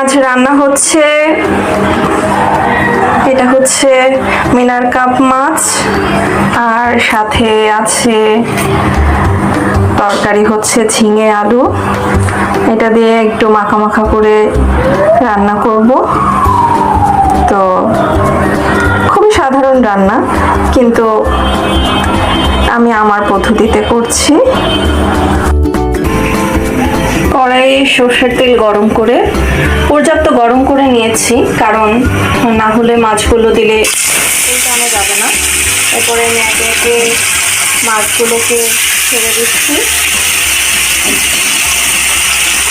আজ রান্না হচ্ছে, এটা হচ্ছে মিনার কাপ মাছ, আর সাথে আছে তরকারি হচ্ছে ঝিঙে আলু। এটা দিয়ে একটু মাখা মাখা করে রান্না করব। তো খুবই সাধারণ রান্না, কিন্তু আমি আমার পদ্ধতিতে করছি। কড়াইয়ে সর্ষের তেল গরম করে পর্যাপ্ত গরম করে নিয়েছি, কারণ না হলে মাছগুলো দিলে উল্টানো যাবে না। এরপরে আমি একে একে মাছগুলোকে ছেড়ে দিচ্ছি।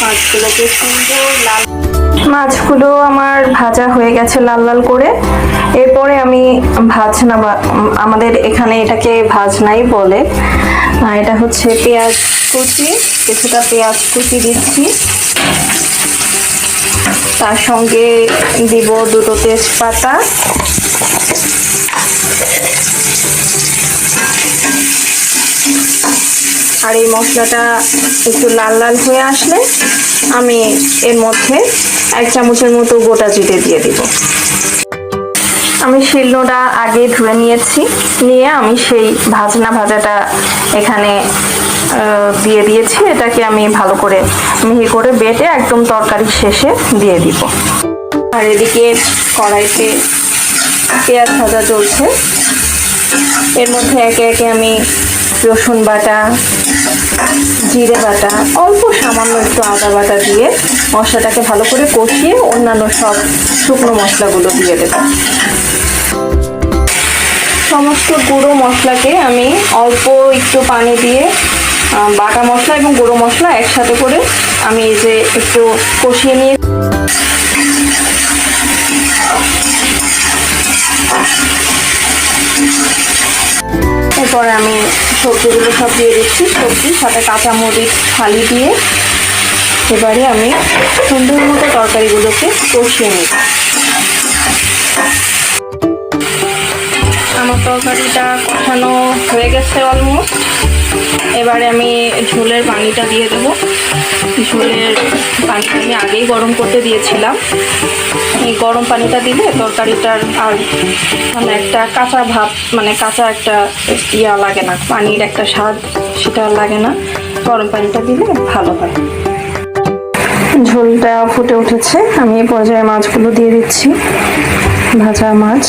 মাছগুলোকে সুন্দর লাল, মাছগুলো আমার ভাজা হয়ে গেছে লাল লাল করে। এরপরে আমি ভাজনা, আমাদের এখানে এটাকে ভাজনাই বলে, এটা হচ্ছে পেঁয়াজ কুচি, কিছুটা পেঁয়াজ কুচি দিচ্ছি। তার সঙ্গে দিব দুটো তেজপাতা, আর এই মশলাটা একটু লাল লাল হয়ে আসলে আমি এর মধ্যে 1 চামচের মতো গোটা জিরে দিয়ে দিব। আমি শিলনোড়া আগে ধুয়ে নিয়েছি, নিয়ে আমি সেই ভাজাটা এখানে দিয়ে দিয়েছি। এটাকে আমি ভালো করে মিহি করে বেটে একদম তরকারির শেষে দিয়ে দিব। আর এদিকে কড়াইতে পেঁয়াজ ভাজা চলছে, এর মধ্যে একে একে আমি রসুন বাটা, জিরে বাটা, অল্প সামান্য একটু আদা বাটা দিয়ে মশলাটাকে ভালো করে কষিয়ে অন্যান্য সব শুকনো মশলাগুলো দিয়ে দেব। সমস্ত গুঁড়ো মশলাকে আমি অল্প একটু পানি দিয়ে, বাটা মশলা এবং গুঁড়ো মশলা একসাথে করে আমি এই যে একটু কষিয়ে নিয়ে, এরপরে আমি সবজিগুলো সব দিয়ে দিচ্ছি। সবজির সাথে কাঁচামরিচ ফালি দিয়ে এবারে আমি সুন্দর মতো তরকারিগুলোকে কষিয়ে নিই। আমার তরকারিটা কষানো হয়ে গেছে অলমোস্ট। এবারে আমি ঝোলের পানিটা দিয়ে দেবো। ঝোলের পানিটা আমি আগেই গরম করতে দিয়েছিলাম। এই গরম পানিটা দিলে তরকারিটার আর মানে একটা কাঁচা ভাব, মানে কাঁচা একটা ইয়া লাগে না, পানির একটা স্বাদ সেটা লাগে না। গরম পানিটা দিলে ভালো হয়। ঝোলটা ফুটে উঠেছে, আমি এই পর্যায়ে মাছগুলো দিয়ে দিচ্ছি। ভাজা মাছ